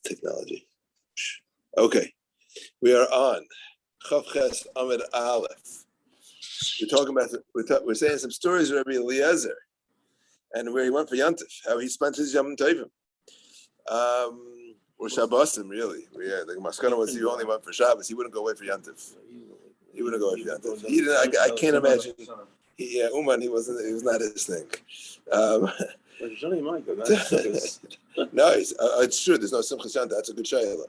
Technology. Okay, we are on Chavches Amid Aleph. We're talking about we're saying some stories of Rabbi Eliezer and where he went for Yantif, how he spent his Yom Tovim, or Shabbosim really. The Maskana was he only went for Shabbos. He wouldn't go away for Yantif. He wouldn't go away for Yantif. He didn't. I can't imagine. Uman, he wasn't. It was not his thing. No, it's true. There's no Simchas Yantif. That's a good shayla.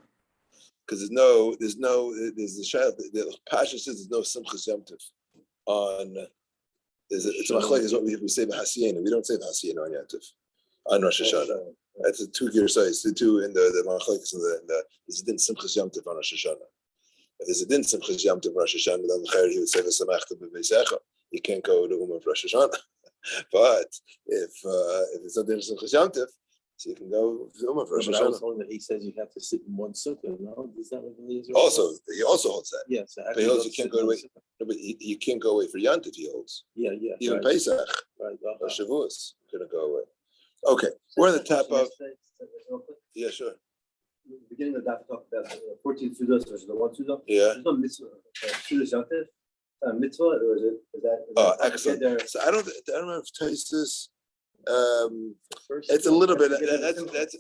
Because there's the shayla. The Pasha says there's no Simchas Yantif on. It's a machlek is what we say b'hasiyena. We don't say b'hasiyena on Yantif on Rosh Hashanah. That's a two-gear size. The two in the machlek is in the there's a din Simchas Yantif on Rosh Hashanah. If there's a din Simchas Yantif on Rosh Hashanah, then he would say v'samachta b'veisecha. You can't go to Uman for Rosh Hashanah. But if it's not din Simchas Yantif, so you can go to Uman for Rosh Hashanah. I was told that he says you have to sit in one sukkah. No, is that what he is? Also, he also holds that. Yes, yeah, so but he holds you can't go away. No, but you can't go away for Yantif. He holds. Yeah. Even right. Pesach, right? Or Shavuos, couldn't go away. Okay, we're on the top of. Yeah, sure. The beginning of that talk about 14 sudas versus the one suda. Yeah. There's no mitzvah. Sudas Yantif. Mitzvah, or is that excellent. So I don't remember if Taisus. It's a little bit.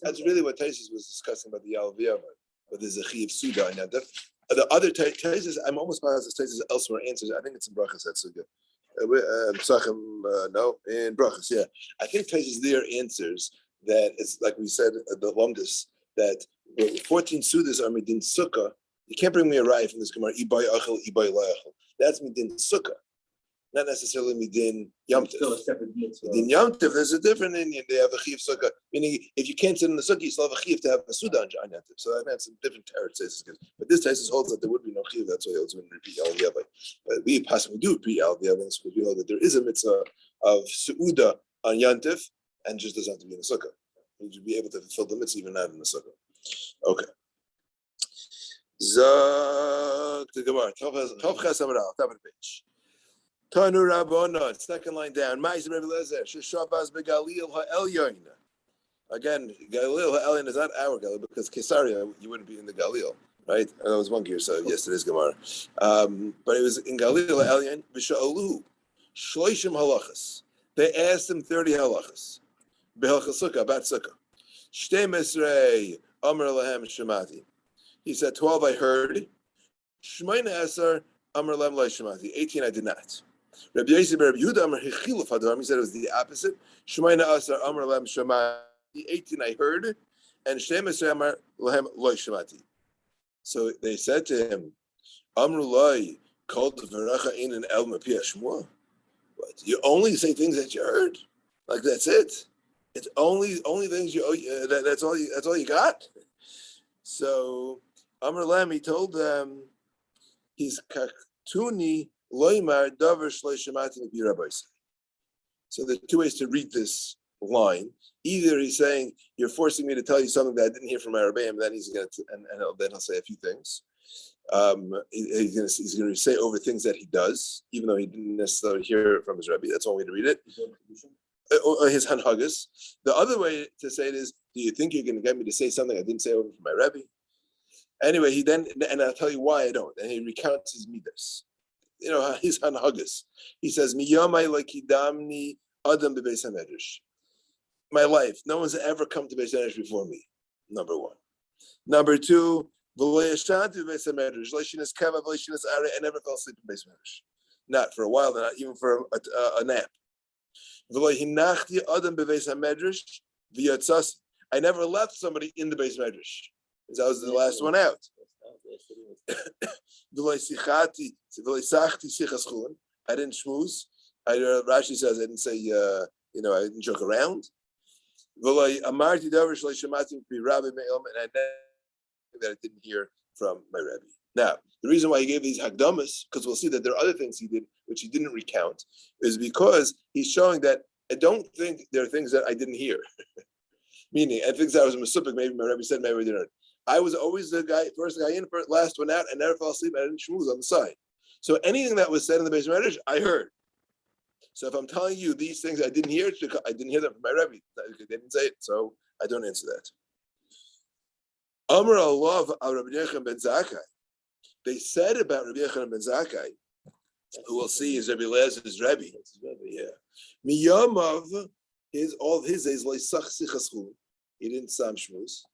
That's really what Taisus was discussing about the Yalviyah, but there's a chiv suda on Yantif. The other Taisus, I'm almost positive Taisus elsewhere answers. I think it's in Brachas. That's so good. No, in Brachas. Yeah, I think Taisus there answers that it's like we said the Lumdus that 14 sudas are midin sukkah. You can't bring me a raya from this Gemara. Ibay achel, ibay la'achel. That's midin sukkah, not necessarily midin yomtiv. Still a separate mitzvah. Midin yomtiv, there's a different Indian. They have a chiv sukkah, meaning if you can't sit in the sukkah, you still have a chiv to have a suda on yomtiv. So that's a different teretz. But this teretz holds that there would be no chiv. That's why he holds when repeat al But we possibly do repeat al because we hold that there is a mitzvah of suuda on yomtiv, and just doesn't have to be in the sukkah. You should be able to fulfill the mitzvah even not in the sukkah. Okay. Zok the Gemara. Chavches Amar Aleph, top of the page. Tanu Rabbanon, second line down. Ma'aseh Rabbi Eliezer, Sheshavas beGalil ha'Elyon. Again, Galil ha'Elyon is not our Galil because Caesarea you wouldn't be in the Galil, right? That was one gear so yesterday's Gemara. But it was in Galil ha'Elyon. V'sha'alu shloishim halachas. They asked him 30 halachas. Behalchas sukkah about sukkah. Shtei Mesrei Amar Lahem Shemati. He said 12 I heard. Shmeina Esar Amar Lahem Lo Shemati. 18 I did not. Rabbi Yosef Rabbi Yehuda Amar Hechiluf Hadarim. He said it was the opposite. Shmeina Esar Amar Lahem Shemati. 18 I heard, and Shtei Mesrei Amar Lahem Lo Shemati. So they said to him, Amru Loi Kol V'Racha Ein El Mepia Shmua. What? You only say things that you heard? Like that's it? It's only things you that's all you got. So Amar Lam, he told them he's kaktuni loymar davar shleishamati b'rabbis. So there are two ways to read this line. Either he's saying you're forcing me to tell you something that I didn't hear from my Rebbeim, and then he's going to and then he'll say a few things. He's going to say over things that he does, even though he didn't necessarily hear it from his Rebbe. That's one way to read it. Or his hanhagas. The other way to say it is, do you think you're going to get me to say something I didn't say over from my Rebbe? Anyway, he then, and I'll tell you why I don't. And he recounts his midas. His hanhagas. He says, "Miyamai lekidamni adam bebeis hamedrash." My life, no one's ever come to beis hamedrash before me. Number one. Number two, I never fell asleep in beis hamedrash. Not for a while, not even for a nap. I never left somebody in the beis medrash. That was the last one out. I didn't schmooze. Rashi says I didn't say, I didn't joke around. And I that I didn't hear from my Rebbe. Now, the reason why he gave these hagdamas, because we'll see that there are other things he did which he didn't recount, is because he's showing that I don't think there are things that I didn't hear. Meaning, I think that I was a masupik, maybe my Rebbe said, maybe I didn't. I was always the guy, first guy in, last one out, and never fell asleep, I didn't schmooze on the side. So anything that was said in the beis medrash, I heard. So if I'm telling you these things I didn't hear, I didn't hear them from my Rebbe. They didn't say it, so I don't answer that. Amar Allah al Rabbi Yechon ben Zakkai. They said about Rabbi Yechon ben Zakkai, who we'll see is Rabbi Elazar's Rebbe. Yeah. Miyamav, all of his days, he didn't sam shmuz,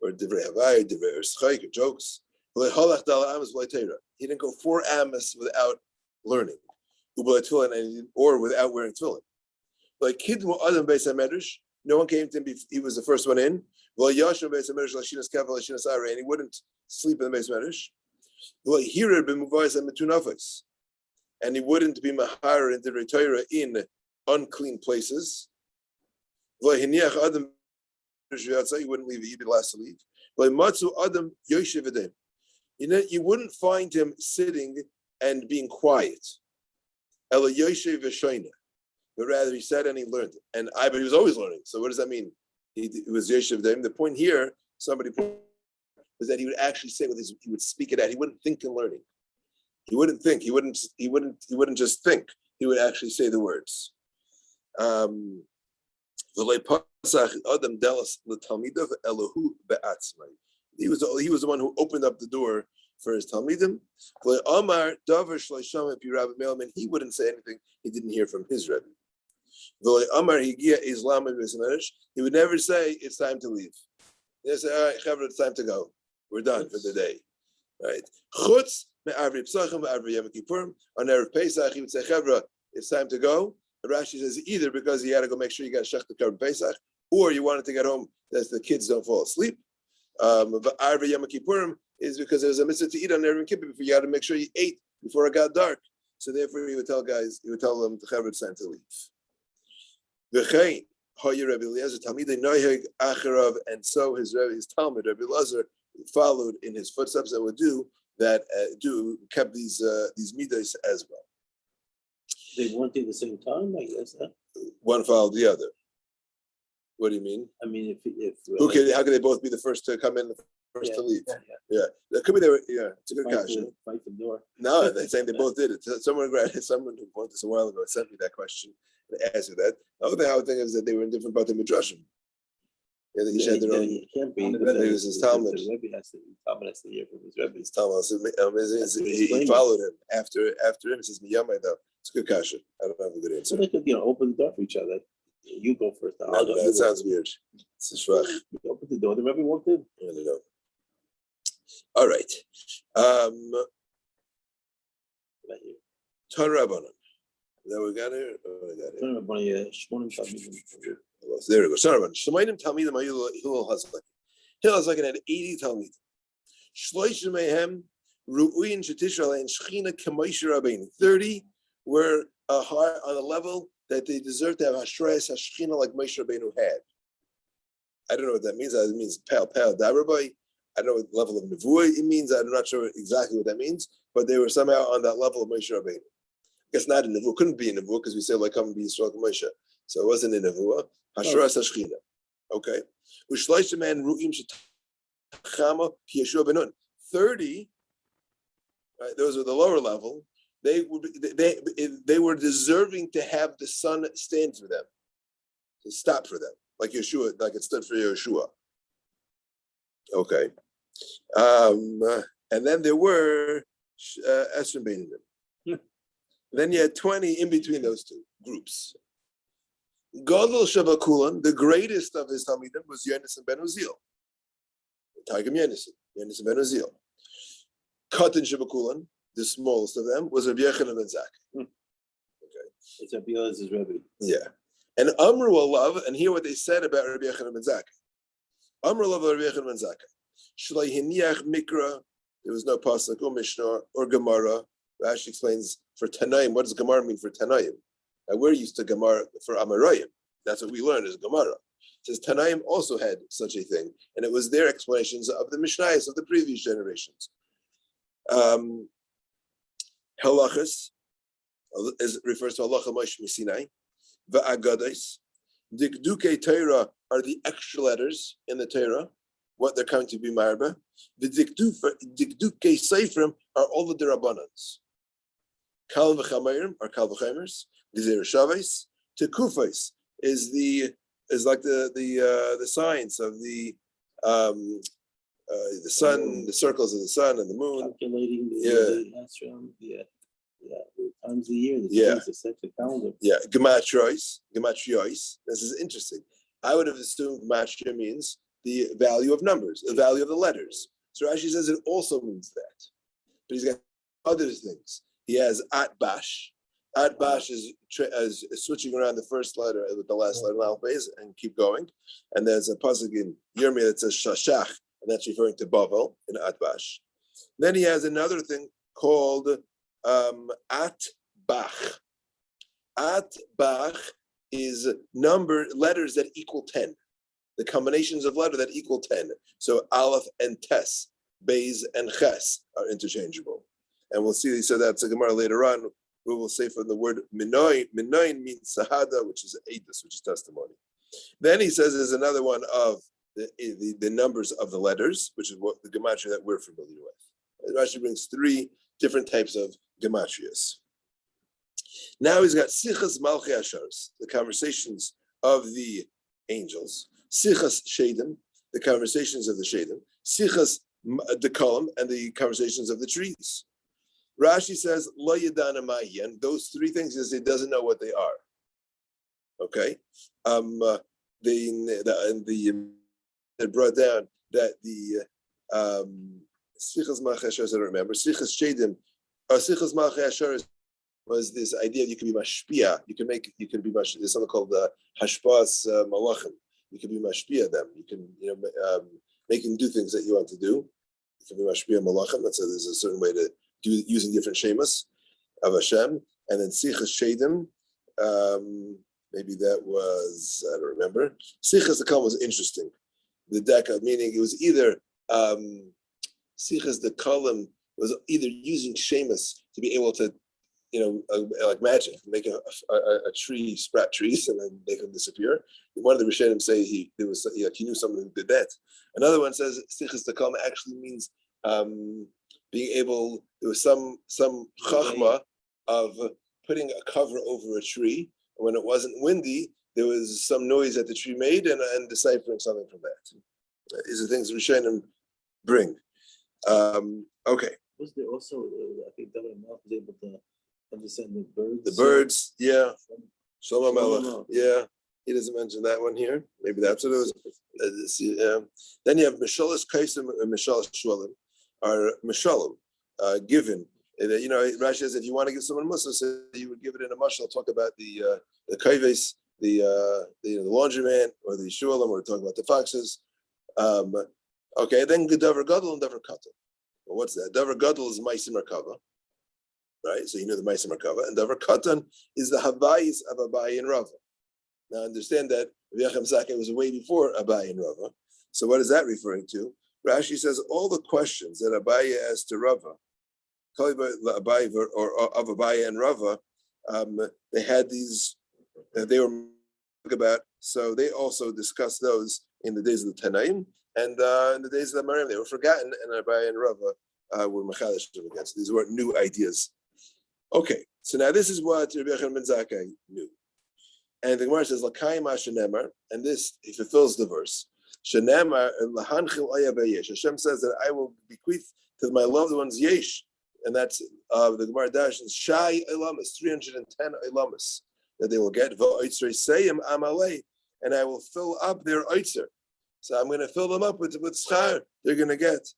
or divrei havai, divrei erschaik, or jokes. He didn't go 4 amas without learning, or without wearing tefillin. Like Kidmu Adam Beis HaMedrash, no one came to him. He was the first one in. And he wouldn't sleep in the Beis HaMedrash. And he wouldn't be mahar into the Torah in unclean places. He wouldn't leave. He'd be the last to leave. You wouldn't find him sitting and being quiet. But rather he sat and he learned. But he was always learning. So what does that mean? He was Yeshiv Daim. The point here, somebody was that he would actually say what he would speak it out. He wouldn't think in learning. He wouldn't think. He wouldn't just think. He would actually say the words. He was the one who opened up the door for his talmidim. He wouldn't say anything he didn't hear from his rebbe. He would never say it's time to leave. He'd say, all right, Chavra, it's time to go. We're done for the day. Right? On Erev Pesach, he would say, Chavra, it's time to go. And Rashi says either because he had to go make sure you got Shech the Korban Pesach, or you wanted to get home that the kids don't fall asleep. But Arva Yom Kippurim is because there's a mitzvah to eat on Erev Kippur before you had to make sure you ate before it got dark. So therefore he would tell them to Chavra it's time to leave. And so his Talmud, Rabbi Elazar, followed in his footsteps and would kept these midas as well. They weren't at the same time, I guess. Huh? One followed the other. What do you mean? I mean, if how can they both be the first to come in, the first to leave? Yeah. That could be they were. Yeah, it's a good question. Fight the door. No, they're saying they both did it. Someone who pointed this a while ago sent me that question. They asked me that. The other thing I would think is that they were in different parts of Midrashim. Yeah, they each had their own. It can't be. It was his Talmud. The Rebbe has to hear from his Rebbe. His Talmud. He followed him after him. He says, "Miyamai though." It's a good kasha. I don't have a good answer. So they could, open the door for each other. You go first. No, that sounds weird. It's a shvach. You open the door. The Rebbe walked in. I don't know. All right. Ton Rabbanon. That we got here? Oh, I got it. Ton Rabbanon, there we go. Ton Rabbanon. Shemainim Talmidim Hillel Hazak. Hillel Hazak had 80 Talmidim. Shloishim Mehem Ru'uyin Shetishra and Shechina K'Moshe Rabbeinu. 30 were on a level that they deserve to have Hashrayas Hashchina like Moshe Rabbeinu had. I don't know what that means. It means Pal Darabai. I don't know what level of Nevuah it means. I'm not sure exactly what that means, but they were somehow on that level of Moshe Rabbeinu. I guess not in Nevuah. Couldn't be in Nevuah because we say like come and be Yisrael Moshe. So it wasn't in Nevuah. Hashrayas Hashchina. Okay. Ushleish man Ru'im Shetachama Yeshua Benun. 30. Right, those are the lower level. They were deserving to have the sun stand for them, to stop for them, like Yeshua, like it stood for Yeshua. Okay, and then there were Esrim Beinim. Then you had 20 in between those two groups. Gadol Shavakulan, the greatest of his Talmidim, was Yonasan ben Uziel. Targum Yonasan ben Uziel. Katan Shavakulan, the smallest of them, was Rabbi Yochanan ben Zakkai. Okay. It's Rabbi Elazar's Rebbe. Yeah. And Amru Alav, and hear what they said about Rabbi Yochanan ben Zakkai. Amru Alav Rabbi Yochanan ben Zakkai. Shlai hiniach mikra, there was no pasuk or mishnah or Gemara. Rashi explains for Tanaim, what does Gemara mean for Tanaim? We're used to Gemara for Amarayim. That's what we learned is Gemara. It says Tanaim also had such a thing, and it was their explanations of the Mishnayos of the previous generations. Halachas refers to Halacha Moshe Sinai. Va'agados. Dikdukei Torah are the extra letters in the Torah, what they're coming to be marba. The Dikdukei Seifrim are all the Rabbanans. Kal v'chamayrim are Kal v'chaymers. Gezer Shaves. Tekufos is like the science of the the sun, the circles of the sun and the moon. Calculating the astrum, the times of the year, the days, the sacred calendar. Yeah, gematrios. This is interesting. I would have assumed gematria means the value of numbers, the value of the letters. So Rashi says it also means that. But he's got other things. He has atbash. Atbash is switching around the first letter with the last letter, alphabet, and keep going. And there's a pasuk in Yirmiyah that says shashach, and that's referring to Bavel in atbash. Then he has another thing called atbach. Atbach is letters that equal 10. The combinations of letter that equal 10. So Aleph and Tes, Beis and Ches are interchangeable. And we'll see, so that's a Gemara later on. We will say from the word minoin. Minoin means sahada, which is edus, which is testimony. Then he says there's another one of the numbers of the letters, which is what the gematria that we're familiar with. Rashi brings 3 different types of gematrias. Now he's got sichas malchei asharos, the conversations of the angels. Sichas shedim, the conversations of the shedim. Sichas dekalim, and the conversations of the trees. Rashi says lo yadana mahi, and those 3 things is he doesn't know what they are. Okay, they brought down that the sichas malchei asharos, I don't remember. Sichas shedim, or sichas malchei asharos was this idea you can be mashpia. You can be there's something called hashpas malachim. You can be mashpia them. You can make them do things that you want to do. You can be mashpia malachim. There's a certain way to do using different shemas of Hashem. And then sichas shedim. Maybe that was, I don't remember. Sichas dekalim was interesting. The deka, meaning it was either sichas dekalim was either using shemas to be able to, like magic, make a tree sprout trees and then make them disappear. One of the Rishonim say he knew someone who did that. Another one says sichas dekalim actually means being able. There was some chachma of putting a cover over a tree, and when it wasn't windy, there was some noise that the tree made, and deciphering something from that. These are things Rishonim bring. Okay. Was there also? I think David Melch was able to understand the birds. The birds, yeah. Shlomo Melech, yeah. He doesn't mention that one here. Maybe that's what it was. Then you have Mishalas Kaisim and Mishalas Shwalim, are Mishalim, given. Rashi says if you want to give someone Musa, so you would give it in a mashal. Talk about the kaives, the laundryman, or the shulam, or talk about the foxes. Okay, then Davar Gadol and Davar Katan. Well, what's that? Davar Gadol is Maisim Merkava. Right, so you know the Ma'aser Merkava, and Davar Katan is the Havayis of Abaye and Rava. Now understand that V'yachem Zaka was way before Abaye and Rava. So what is that referring to? Rashi says all the questions that Abaye asked to Rava, Abaye or of Abaye and Rava, they had these. They were about. So they also discussed those in the days of the Tanaim and in the days of the Marim. They were forgotten, and Abaye and Rava were machalish against. These weren't new ideas. Okay, so now this is what Rabbi Yochanan ben Zakkai knew. And the Gemara says, L'kayim ha-shenemar, and this, he fulfills the verse. Shenemar, l'hanchil ayabayesh. Hashem says that I will bequeath to my loved ones yesh. And that's, the Gemara dash is Shai Elamis, 310 Elamis, that they will get. V'oitzrei seyim amalei, and I will fill up their oitzer. So I'm going to fill them up with schar. They're going to get.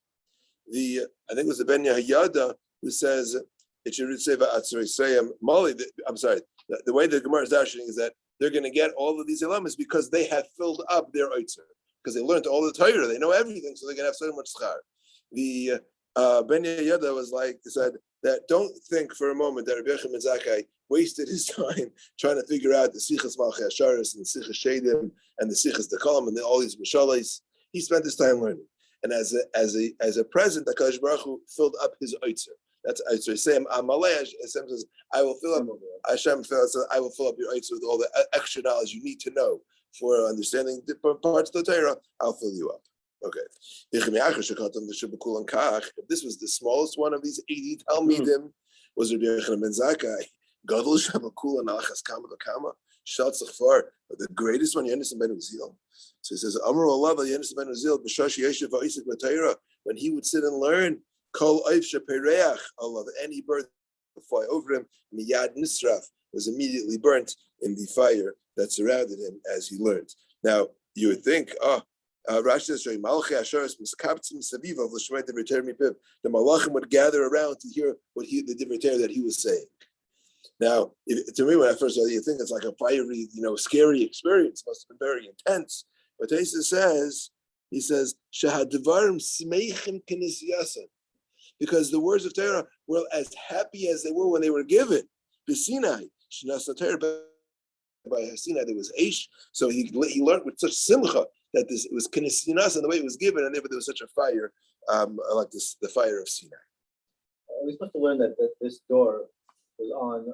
I think it was the Ben Yehoyada who says, it should say Mali. I'm sorry. The way the Gemara is dashing is that they're going to get all of these elamas because they have filled up their oitzer, because they learned all the Torah. They know everything, so they're going to have so much schar. The Ben Yehoyada said that don't think for a moment that Rabbi Yochanan ben Zakkai wasted his time trying to figure out the sichas malchei asharos and the sichas shedim and the sichas dekalim and all these mishalos. He spent his time learning, and as a present, the HaKadosh Baruch Hu filled up his oitzer. That's Hashem Amalei. Hashem says, "I will fill up." Hashem says, "I will fill up your oitzer with all the extra knowledge you need to know for understanding different parts of the Torah. I'll fill you up." Okay. If this was the smallest one of these 80 Talmidim, was Rabbi Yochanan ben Zakkai. Gadol Shabakul and Alachas Kama V'Kama. Shaltzach far, the greatest one, Yonis ben Uziel. So he says, Amru Allah, Yonis ben Uziel, B'shashi Yeshiv V'Isik B'Tayra, when he would sit and learn, Kol Oif Shepereach, Allah, any bird would fly over him, Miyad Nisraf was immediately burnt in the fire that surrounded him as he learned. Now, you would think, Rashi says, the Malachim would gather around to hear what the Divrei that he was saying. Now, to me, when I first saw it, you think it's like a fiery, scary experience. It must have been very intense. But Taisa says, he says, because the words of Torah were as happy as they were when they were given. B'Sinai, by Sinai, there was Aish, so he learned with such simcha that it was kinesinas and the way it was given, and there was such a fire, like this, the fire of Sinai. We're supposed to learn that this door was on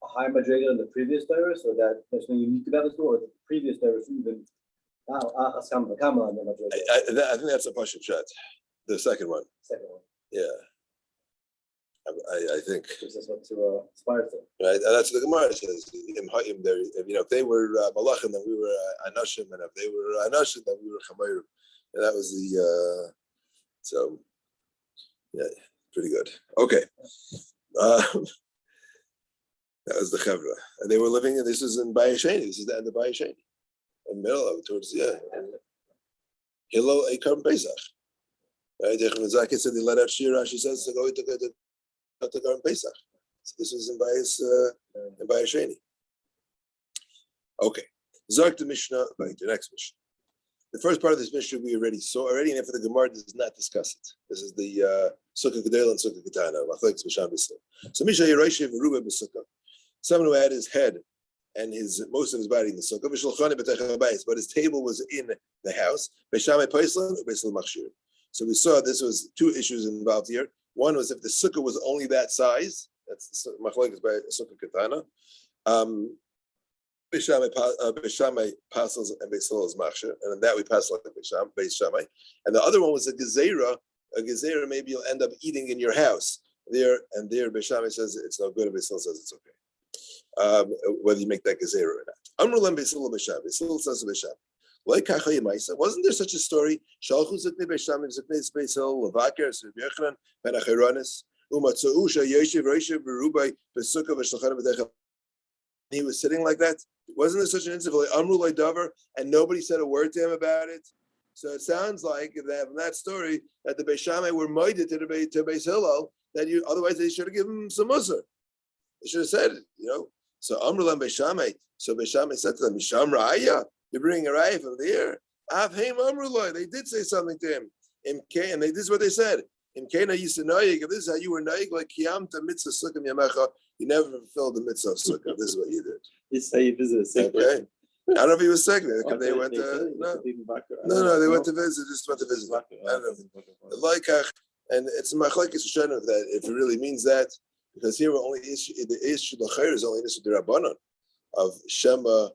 a high madrigal in the previous Torah, so that there's something unique about this door, or the previous Torah was even I think that's a Pashut shot. The second one. Yeah. I think. This is what to aspire to. Right, and that's what the Gemara says. If they were Malachim, then we were Anashim, and if they were Anashim, then we were Chamayim. And that was the. So, yeah, pretty good. Okay. That was the Chevra, and they were living. This is in Bayesheni. This is the end of Bayesheni, in the middle of it, towards Hillel Eikam Pesach. Right, Zaki said they let out Shira. She says to go to Garden Pesach. So this was in Bayesheni. Okay. Zok the Mishnah, right, the next Mishnah. The first part of this Mishnah we already saw already, and after the Gemara does not discuss it. This is the Sukka28 and Sukka28. So Mishnah Yerusha V'Ruba B'Sukkah. Someone who had his head and most of his body in the Sukkah, but his table was in the house. So we saw this was two issues involved here. One was if the sukkah was only that size, that's the machlokes by Sukkah Katana. Beishamai passes and Beisil is machshir, and in that we pass like Beishamai. And the other one was a gezerah. A gezerah maybe you'll end up eating in your house. There Beishamai says it's no good, and Beisil says it's okay. Whether you make that gezerah or not. Amrulam Beisil Beishamai. Beisil says Beishamai. Wasn't there such a story? He was sitting like that. Wasn't there such an incident? And nobody said a word to him about it. So it sounds like that from that story that the Beis Shammai were moided to Beis Hillel, that otherwise they should have given him some mussar. They should have said it, So Amrulam Beis Shammai. So Beis Shammai said to them, Misham Ra'aya. You're bringing a raya from there. They did say something to him. And this is what they said. If this is how you were naig, like Kiyamta mitzvah sukkah yamecha, you never fulfilled the mitzvah sukkah. This is what you did. This is how you visit a sick person. I don't know if he was sick. They went to they went to visit. Just went to visit. I don't know. And it's machlekes shana of that if it really means that, because here we're only the issue is only an issue the rabbanon of Shema.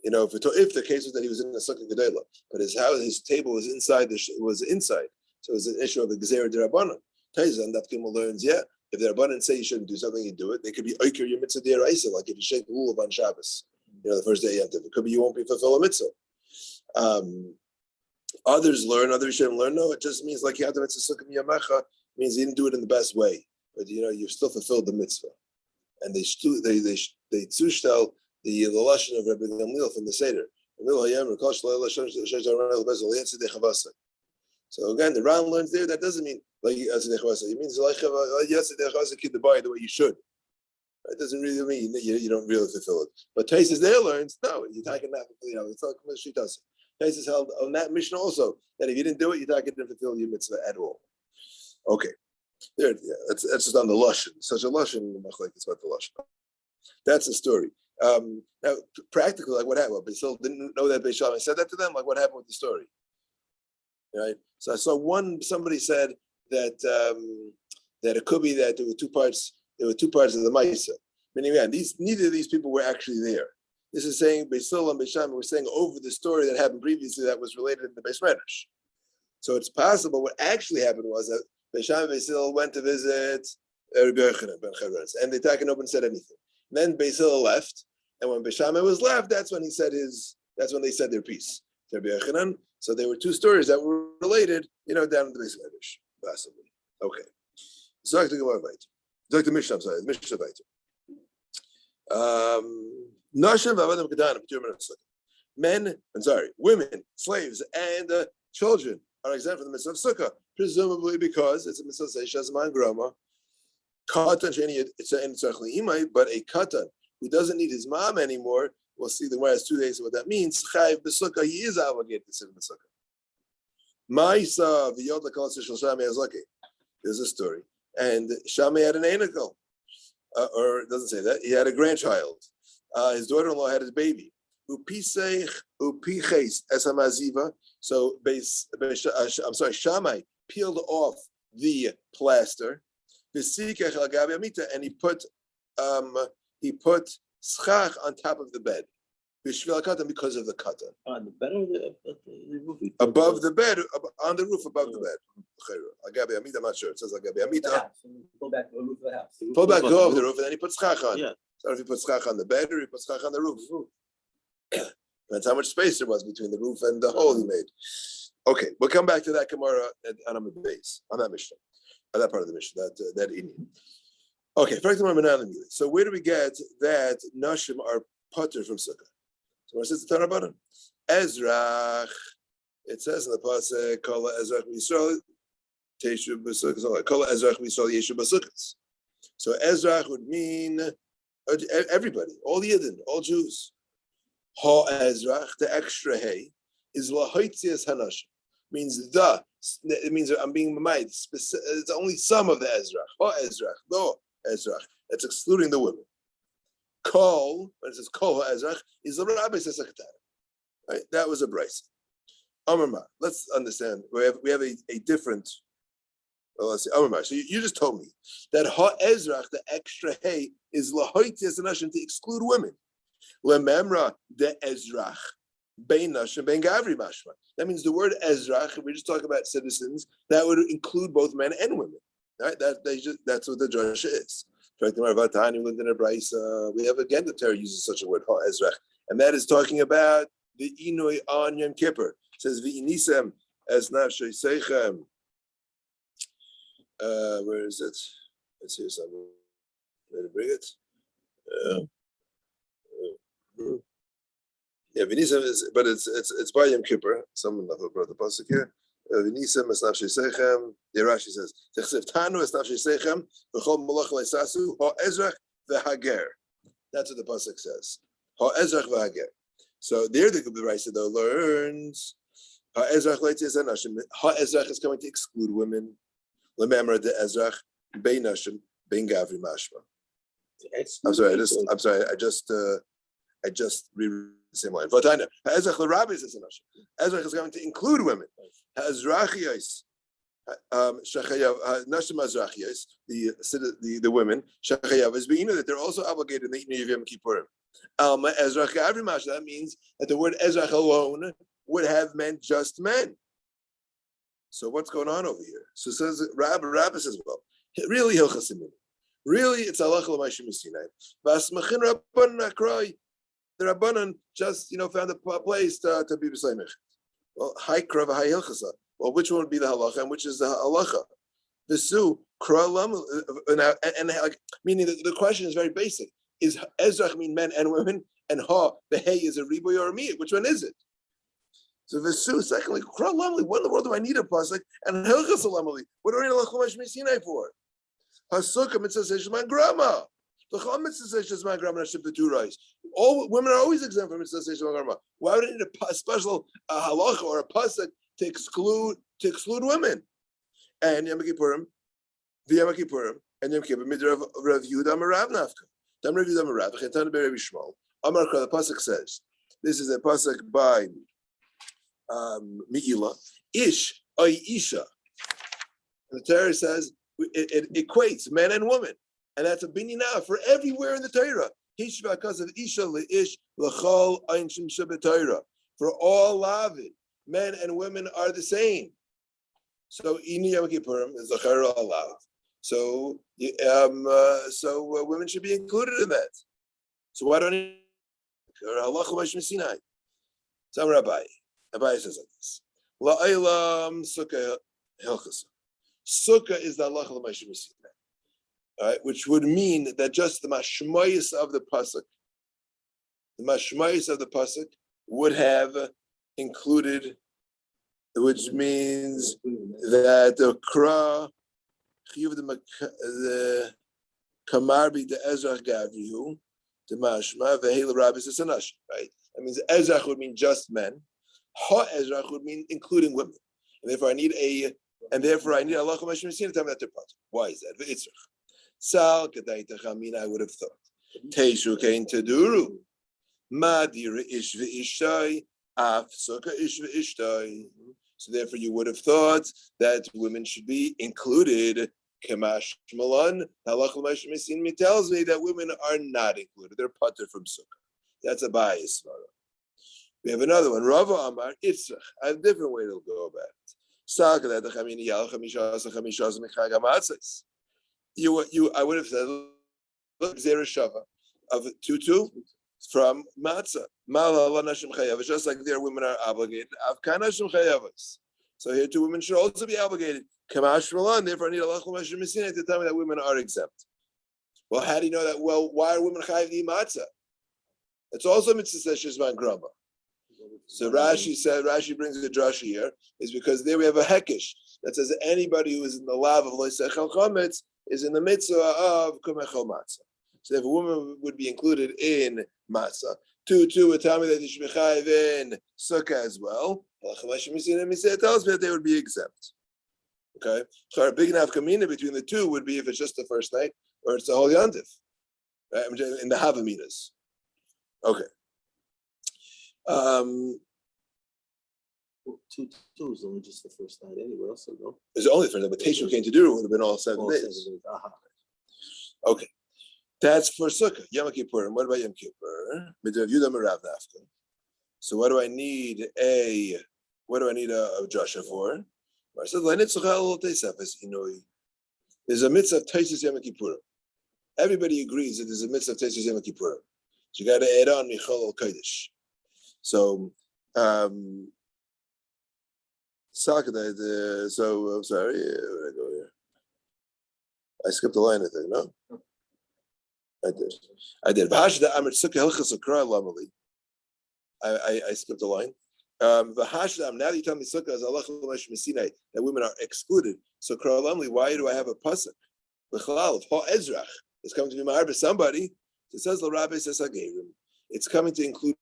If the case was that he was in the Sukkah Gedela, but his table was inside, so it was an issue of the Gezerah D'Rabbanan. Taizan, that Gimel learns, if the Rabbanan say you shouldn't do something, you do it. They could be Oikir your mitzvah D'Oraisa, like if you shake the lulav on Shabbos, the first day you have to. It could be you won't be fulfill a mitzvah. Others shouldn't learn. No, it just means like you have to mitzvah Sukkah Yamecha, means you didn't do it in the best way, but you still fulfilled the mitzvah. And they tzushtel the lashon of Rabbi Gamliel from the Seder. So again, the Ran learns there. That doesn't mean like it means like the way you should. It doesn't really mean you don't really fulfill it. But Taisus there learns no. You're talking that it's like she does. Taisus held on that mission also that if you didn't do it, you're not going to fulfill your mitzvah at all. Okay, there. Yeah, that's just on the lashon. Such a lashon, it's about the lashon. That's the story. Now, practically, like what happened? Basil didn't know that Beis Shammai said that to them. Like what happened with the story? Right. So I saw somebody said that that it could be that there were two parts. There were two parts of the Maisa. Meaning, neither of these people were actually there. This is saying Basil and Beis Shammai were saying over the story that happened previously that was related in the Beis Medrash. So it's possible what actually happened was that Beis Shammai and Basil went to visit Rabbi Yochanan ben Charonis, and they talked and said anything. Then Beis Hillel left, And when Beishamai was left, that's when they said their piece. So there were two stories that were related, down in the base of Medrash, possibly. Okay. Zok the Gemara weiter. Zok the Mishnah, I'm sorry, the Mishnah weiter. Women, slaves, and children are exempt from the mitzvah of sukkah, presumably because it's a mitzvah shazman groma. Katan but a katan who doesn't need his mom anymore, we'll see the Gemara has 2 days of what that means. Chayv b'sukkah, he is obligated to sit in the sukkah. Ma'isa v'yod l'kol shel Shamei azlaki. There's a story, and Shamei had an anakel, or it doesn't say that he had a grandchild. His daughter-in-law had his baby. Upiseich upiches esamaziva. So, Shammai peeled off the plaster, and he put schach on top of the bed, because of the katan. On the bed or the roof? Above the bed, on the roof above the bed. I'm not sure. It says agabi amita. Pull back the roof of the house. Pull back, go off the roof, and then he put schach on. Yeah. So if he put schach on the bed or he put schach on the roof. That's how much space there was between the roof and the hole he made. Okay, we'll come back to that Gemara on the base, on that Mishnah, on that part of the Mishnah, that Indian. Okay, so where do we get that Nashim are putter from Sukkah? So where says the Tanah button? Ezrach. It says in the pasuk, Kol Ezrach Yisrael Teshu B'Sukkos. Kol Ezrach Yisrael Yeshu B'Sukkos. So Ezrach would mean everybody, all the Yidden, all Jews. Ha Ezrach, the extra hey, is lahoitzias hanashim. Means it means I'm being mamayed. It's only some of the Ezrach. Ha Ezrach, no Ezrach. That's excluding the women. Kol, when it says Kol ha Ezrach, is the Rabbi says right? That was a brace. Amar, let's understand. We have a different. Well, let's see. Amar, so you just told me that Ha Ezrach, the extra hey, is lahoitzias hanashim to exclude women. Lememra de Ezrach, bein nashim bein gavri mashma. That means the word Ezrach. If we just talk about citizens, that would include both men and women. Right? That's what the drasha is. We have again the Torah uses such a word, Ha Ezrach, and that is talking about the Inui on Yom Kippur. It says V'inisem as nafshay seichem. Where is it? Let's see somewhere. Let me bring it. Yeah, V'nisem is, but it's by Yom Kippur. Someone brought the pasuk here. V'nisem es nafshei seichem. The Rashi says, "Techsev tanu es nafshei seichem v'chol malach leisasu ha ezrach v'hager." That's what the pasuk says. Ha ezrach v'hager. So there, the Rashi though learns ha ezrach leitzes anashim. Ha ezrach is going to exclude women. Lememra de ezrach bein nashim bein gavri mashma. I'm sorry. I just read the same line. Ezrach l'Rabbi is an Nashim. Ezrach is going to include women. Ezrachiyos, Nashim Ezrachiyos, the women. Shachayav is being that they're also obligated in the Eating of Yom Kippurim. Ezrach Gavri Mash. That means that the word Ezrach alone would have meant just men. So what's going on over here? So says Rabbi says, well, really Hilchasimim. Really, it's halacha l'mayshim Sinai. V'asmachin rabbanan akroi. The rabbanan just found a place to be b'saymich. Well, high krav, high hilchasa. Well, which one would be the halacha and which is the halacha? The su kralam, and meaning that the question is very basic. Is Ezrach mean men and women? And ha the hay is a riboy or a miyat? Which one is it? So the su secondly kralamli. What in the world do I need a pasuk? And hilchasalamli. What do I need a halacha l'mayshim Sinai for? Hasukah mitzvah seishman grama. The chol mitzvah seishman grama nashib the two rice. All women are always exempt from mitzvah seishman grama. Why would it need a special halacha or a pasuk to exclude women? And Yom Kippurim, and Yom Kippur midrav Rav Yehuda Marav Nafka. Dam Rav Yehuda Marav. Chetan be'Rav Yishmael. Amar Kra. The pasuk says, this is a pasuk by Meila. Ish ay isha. The Torah says. It equates men and women, and that's a binyanah for everywhere in the Torah. Hishva because of isha leish lachol einshim shebetayra. For all lavid, men and women are the same. So ini Yom Kippurim is the chayra allowed. So women should be included in that. So why don't or halacha Moshe Sinai. Some Rabbi says like this. La'olam sukkah hilchasa. Sukkah is the halacha Moshe Sinai. All right, which would mean that just the mashmayis of the pasuk, would have included, which means that the kra the kamarbi the ezrach gavrihu the mashma vehel rabbis is anash. Right, that means ezrach would mean just men. Ha ezrach would mean including women, and therefore I need a halacha Moshe Sinai to tell me that they're part. Why is that? V'itzrach. Sal kadaita chamina, I would have thought. Teishu kein teduru. Madira ish v'ishtai, af sukkah ish v'ishtai. So therefore you would have thought that women should be included. Kamash malan, halach l'mashim esin tells me that women are not included. They're putter from sukkah. That's a bias. We have another one. Rava Amar Itzrach. I have a different way to go about it. Sal kadaita chamina yal chamisha mechag hamatzos. I would have said, look, Zera Shava of tutu from matzah. Just like their women are obligated. So here two women should also be obligated. Kamash Malan, therefore I need Allah to tell me that women are exempt. Well, how do you know that? Well, why are women chayav to eat matzah? It's also mitzvah shizman grama. So Rashi brings the drasha here, is because there we have a hekesh that says that anybody who is in the lav of loisechel chometz is in the mitzvah of kumechel matzah. So if a woman would be included in matzah, two would tell me that they should be chayiv in sukkah as well. It tells me that they would be exempt. Okay, so our big enough kamina between the two would be if it's just the first night or it's the whole yantif, right? In the havaminas. Okay. Two is only just the first night anyway. Also, no. It's only for the but Teshu came to do it would have been all 7 days. Okay, that's for Sukkah. Yom Kippur. What about Yom Kippur? So what do I need a drasha for? I said there's a mitzvah of Taisus Yom Kippur. Everybody agrees that there's a mitzvah of Taisus Yom Kippur. So you got to add on Michal al Kodesh. So I'm sorry. Where did I go here? I skipped a line, I think. No, I did. I skipped a line. Now that you tell me sukkah is Allah that women are excluded. So why do I have a pasuk? Ezrach is coming to be ma'ar somebody. It says the rabbi says it's coming to include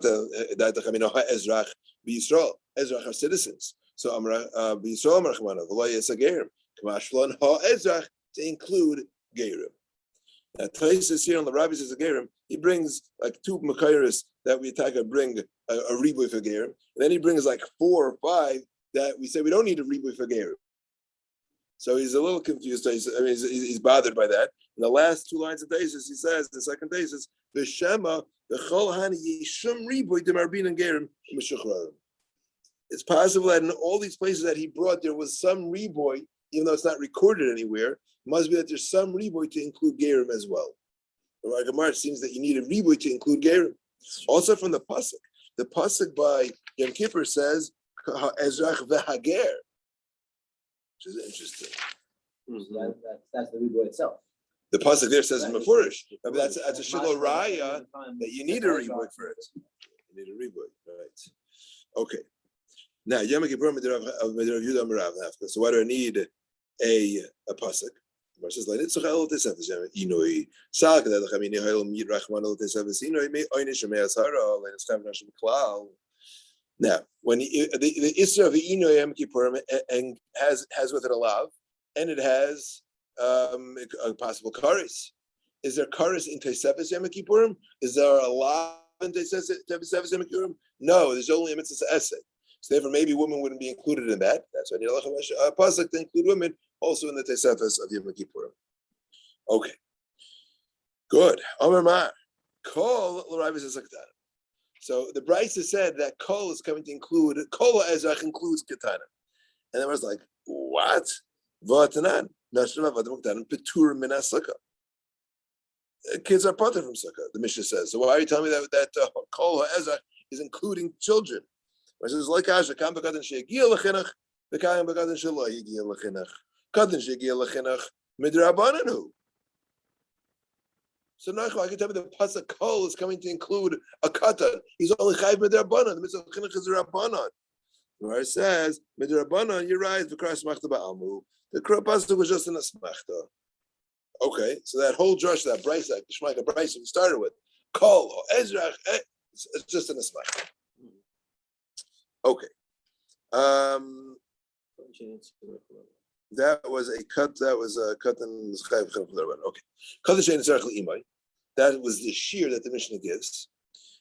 Ezrach b'Yisrael. Ezrach are citizens. So b'Yisrael marchmana v'lo yesagerim. Kamashlan ha Ezrach to include gerim. Now Taisus here on the rabbi says gerim. He brings like two makairis that we bring a ribuy for gerim, and then he brings like 4 or 5 that we say we don't need a ribuy for gerim. So he's a little confused. He's bothered by that. In the last 2 lines of Taisus, he says, the second Taisus, V'shema v'chol hani yishum ribuy demarbin and gerim m'shuchrarim. It's possible that in all these places that he brought, there was some ribuy, even though it's not recorded anywhere. It must be that there's some ribuy to include gerim as well. It seems that you need a ribuy to include gerim. Also from the pasuk by Yom Kippur says Ezrach v'hager, which is interesting. Mm-hmm. That's the ribuy itself. The pasuk there says mefurish. That's a shilo raya that you need a ribuy for it. You need a ribuy, right? Okay. Now Yom Kippur so why do I need a pasuk? Says like it's now when the Isra of the Inoy Yom Kippur and has with it a lav, and it has a possible karis. Is there karis in Tosefes Yom Kippurim? Is there a lav in Tosefes Yom Kippurim? No, there's only a mitzvah essay. So therefore, maybe women wouldn't be included in that. That's why I need a pasuk to include women also in the Tosefes of Yom Kippurim. Okay, good. Omer Mar, Kol l'Rabbi Sukka28. So the Brisa said that Kol is coming to include Kol Ezrach includes Ketana, and I was like, what? V'atanan nashna v'adam Ketana petur min sukkah. kids are potter from sukkah. The Mishnah says. So why are you telling me that kol ha'ezach is including children? It says like Asher kam b'katan she'egiya l'chinach, v'kayim b'katan she'lo yegiya l'chinach. Katan she'egiya l'chinach midrabananu. So now I can tell me the pasuk kol is coming to include a katan. He's only chayv midrabanan. The mitzvah of chinuch is a rabbanan. Where it says midrabanan, you're right. V'kras machta ba'almu. The pasuk was just in a smachta. Okay, so that whole drush, that brayse, that Shmaika brayse we started with, kol or ezrach, it's just in a smachta. Okay. That was a cut. That was a cut in the Chayv Chayv Chayv. Okay. Kaddish Tzarech L'imay. That was the shear that the Mishnah gives.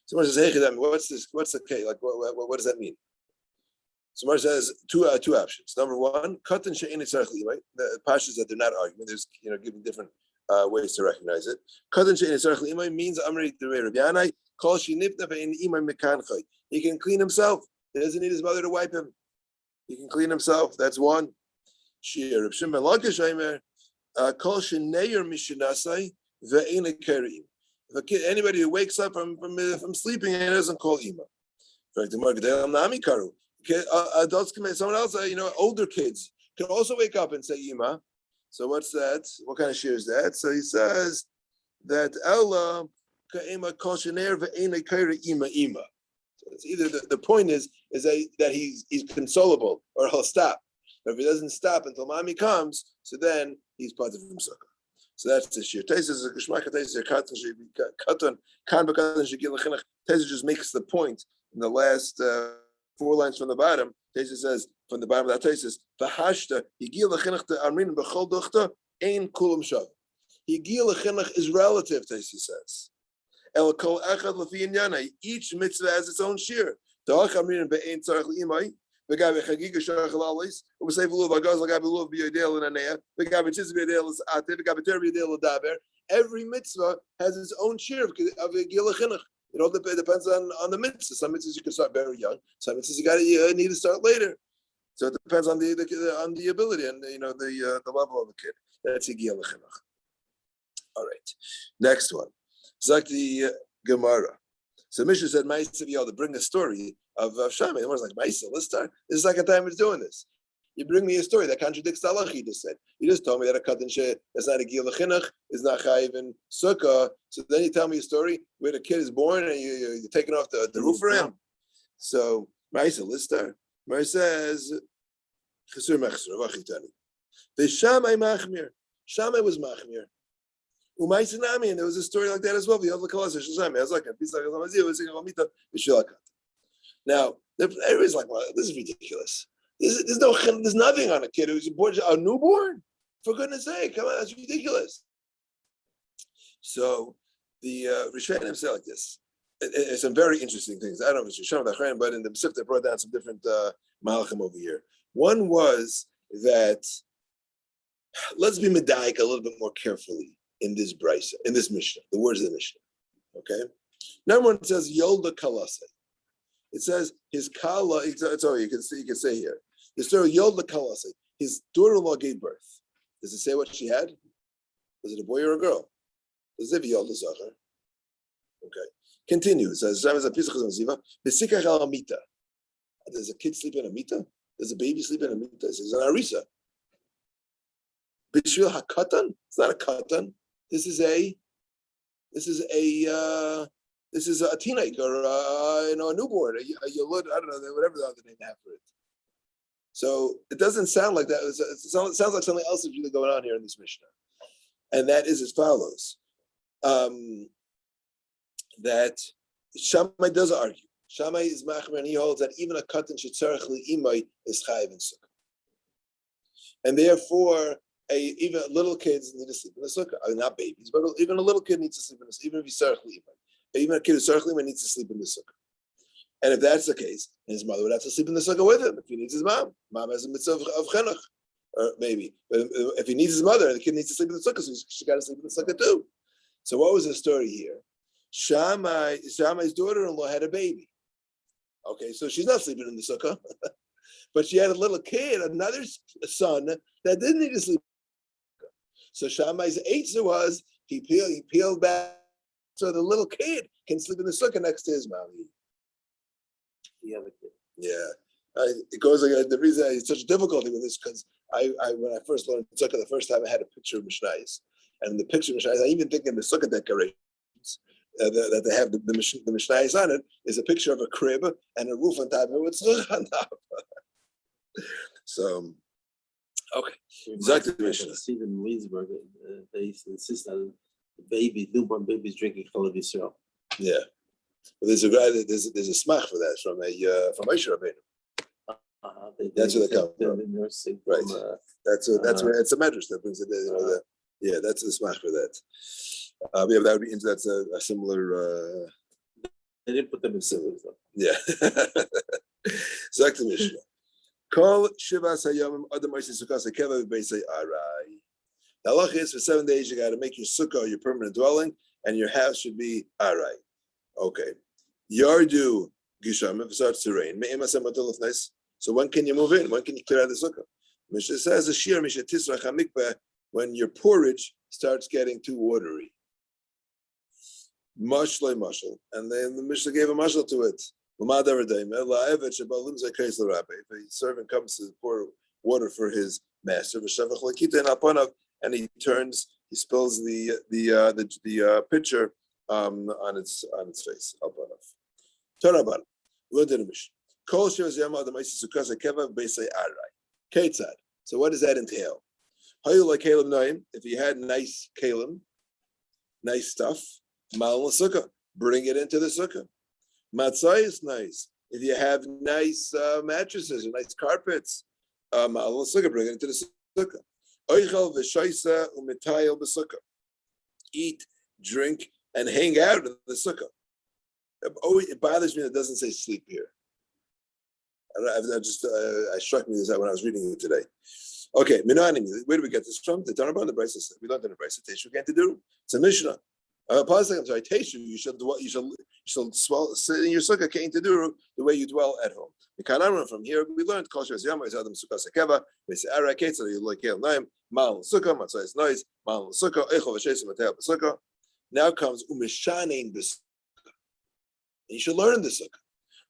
Someone says, "Hey, what's this? What's the K? Like, what does that mean?" Someone says two options. Number one, Katan She'ein Tzarech L'imay. The pashas that they're not arguing. There's giving different ways to recognize it. Katan She'ein Tzarech L'imay means Amri Derei Rabbi Yanai Kol Shinipna Ve'ein Imay Mekanchai. He can clean himself. He doesn't need his mother to wipe him. He can clean himself. That's one. Shir Reb Shimon Lakish Aimer Kol Sheneir Mishinasai Ve'ein Kerim. Anybody who wakes up from sleeping and doesn't call Ima. In fact, the Margadelam Nami Karu. Adults can, someone else, older kids can also wake up and say Ima. So what's that? What kind of shir is that? So he says that Ella Ka'ema Kol Sheneir Ve'ein Kerim Ima Ima. It's either the point is that he's consolable or he'll stop. But if he doesn't stop until mommy comes, so then he's part of himself. So that's the shir. Taisa just makes the point in the last 4 lines from the bottom. Taisa says from the bottom of that Taisa, "V'hashta higil l'chinuch to amrin b'chol duchta ein kulam shav." Higil l'chinuch is relative. Taisa says. Each mitzvah has its own shir. Every mitzvah has its own shir of gilach. It all depends on the mitzvah. Some mitzvahs you can start very young. Some mitzvahs you need to start later. So it depends on the ability and the level of the kid. That's gilach. All right, next one. Zakti Gemara. So Mishnah said, "Ma'asav Yal to bring a story of Shammai." The was like, "Ma'asav, let's start. This is the second time he's doing this. You bring me a story that contradicts the halach he just said. You just told me that a katan that's not a gil l'chinuch is not chayiv in sukkah. So then you tell me a story where the kid is born and you're taking off the roof for him. So Ma'asav, let's start. Ma'asav says, "Chesur mechsur v'achitani." The Shammai machmir. Shammai was machmir. And there was a story like that as well. Now, everybody's like, well, this is ridiculous. There's nothing on a kid who's born a newborn. For goodness sake, come on, that's ridiculous. So the Rishonim say like this. It's some very interesting things. I don't know if it's Rishonim Achrein, but in the Pesach they brought down some different malachim over here. One was that let's be medayik a little bit more carefully in this brisa, in this Mishnah, the words of the Mishnah. Okay? Number one, it says Yolda Kalase. It says his Kala, sorry, you can say here. The story Yolda Kalase, his daughter-in-law gave birth. Does it say what she had? Was it a boy or a girl? Does it say Yolda Zachar? Okay. Continue. It says does a kid sleep in a mita? Does a baby sleep in a mita? It says an arisa. Bishvil hakatan? It's not a katan. This is a teenager or a newborn, a yalud, I don't know, whatever the other name they have for it. So it doesn't sound like that. It sounds like something else is really going on here in this Mishnah, and that is as follows: that Shammai does argue. Shammai is machmer, and he holds that even a katan shetzarech li'imay is chayiv in sukkah, and therefore. Even little kids need to sleep in the sukkah. I mean, not babies, but even a little kid needs to sleep in the sukkah. Even if he's sarach li'imay. Even a kid who's sarach li'imay needs to sleep in the sukkah. And if that's the case, his mother would have to sleep in the sukkah with him. If he needs his mom has a mitzvah of chinuch, or maybe. But if he needs his mother, the kid needs to sleep in the sukkah, so she got to sleep in the sukkah too. So what was the story here? Shammai's daughter-in-law had a baby. Okay, so she's not sleeping in the sukkah, but she had a little kid, another son that didn't need to sleep. So Shammai's answer was He peeled back so the little kid can sleep in the sukkah next to his mommy. The other kid. Yeah. It goes like the reason it's such difficulty with this because I when I first learned sukkah the first time I had a picture of mishnayos, and the picture of mishnayos I even think in the sukkah decorations that they have the mishnayos on it is a picture of a crib and a roof on top of it with sukkah on top. So okay, exactly. Stephen Leesburg, they insist on newborn babies drinking Chalav Yisrael. Yeah, well, there's a guy that there's a smach for that from Moshe Rabbeinu. That's where they come from. The nursing right. From, that's where it's a medrash that brings it. Yeah, that's the smach for that. Yeah, that would be into that's a similar. They didn't put them in symbols though. Yeah. Zakta Mishnah. Call Shivas Hayamim Adam Moshe Sukkah Keva Beisay Arai. The halacha is for 7 days you got to make your sukkah your permanent dwelling, and your house should be arai. Okay. Yardu Gisham if it starts to rain. So when can you move in? When can you clear out the sukkah? Mishnah says a shir Mishnah Tisrach HaMikveh when your porridge starts getting too watery. Mashlei mashal, and then the Mishnah gave a mashal to it. If a servant comes to pour water for his master, and he spills the pitcher on its face. So what does that entail? If you had nice kalim, nice stuff, bring it into the sukkah. Matzah is nice. If you have nice mattresses or nice carpets, bring it into the sukkah. Eat, drink, and hang out in the sukkah. It bothers me that it doesn't say sleep here. I struck me this out when I was reading it today. Okay, where do we get this from? The Tanabah, the Brisa said. We learned in the Brisa, Teshu can't do. It's a Mishnah. Teshu, you should sit in your sukkah, can't do the way you dwell at home. From here, we learned Kosher Yama is Adam Sukkah Sekeva. We say Ara Ketzer, you like Hail Naim, Mal Sukkah, Matzah is nice, Mal Sukkah, Echov Hashem Matel Sukkah. Now comes Umishanein B'Sukkah. You should learn the sukkah.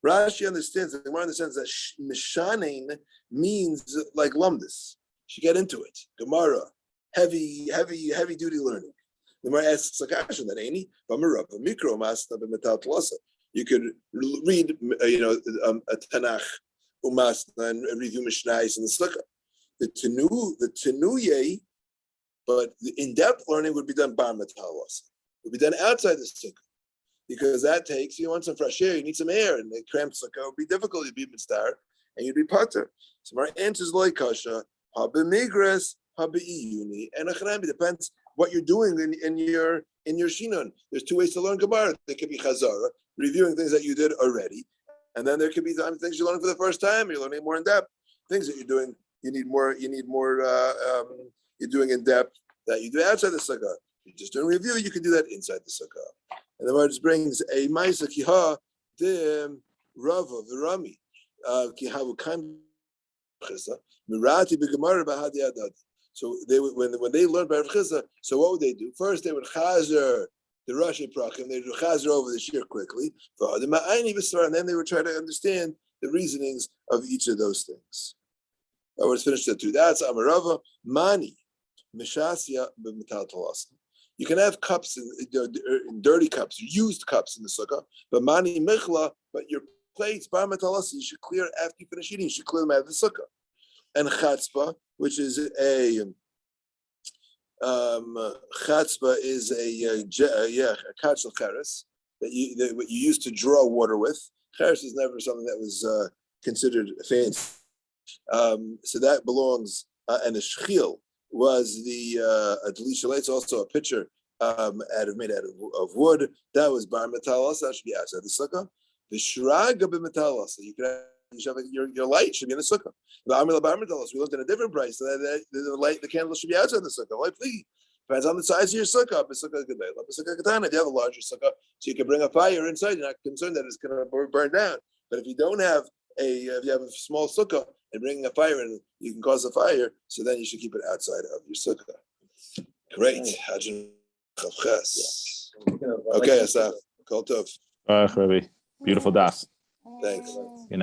Rashi understands, the Gemara understands that Mishanein means like lumdis. You get into it. Gemara, heavy duty learning. The Gemara asks a question that ain't mikro masna b'metal tlasa. You could read, a Tanakh umasna and review Mishnayos in the sukkah. The tenuye, but the in-depth learning would be done bar metal. Would be done outside the sukkah. Because that takes, you want some fresh air, you need some air, and the cramped sukkah would be difficult. You'd be mitzvah, and you'd be pater. So my answer is like kasha, habemigres, habeiyuni, and achrami depends what you're doing in your shinon. There's two ways to learn Gemara. There could be chazara, reviewing things that you did already, and then there could be things you learn for the first time. You're learning more in depth. Things that you're doing, you need more. You're doing in depth that you do outside the sukkah. You're just doing review. You can do that inside the sukkah. And the word brings a ma'isa kiha de Rava v'Rami kiha v'kan chisa mirati b'gemara b'hadi adad. So they would, when they learned Baruch Chisa, so what would they do? First they would chazer the Rashi Prakim. They would chazer over the shir quickly, and then they would try to understand the reasonings of each of those things. I was finished at two. That's Amarava Mani Mishasya b'metal talasa. You can have cups in dirty cups, used cups in the sukkah, but mani michla, but your plates, bar metalasa, you should clear after you finish eating. You should clear them out of the sukkah. And chatzpa, which is a chatzpa is a kachel cheres that you use to draw water with. Cheres is never something that was considered fancy. So that belongs, and a shchil was the Delisha Lights, also a pitcher made out of wood. That was bar metalas. That should be outside the sukkah. The shraga b'metalas. You should have your light should be in the sukkah. The amila bar metalas. We looked at a different price. So the candle should be outside the sukkah. Light, please. Depends on the size of your sukkah. If you have a larger sukkah, so you can bring a fire inside, you're not concerned that it's going to burn down. But if you don't have if you have a small sukkah and bringing a fire in, you can cause a fire. So then you should keep it outside of your sukkah. Great. Chavches. Speaking of, Okay, Asaf. Kol tov. Rabbi. Beautiful das. Thanks.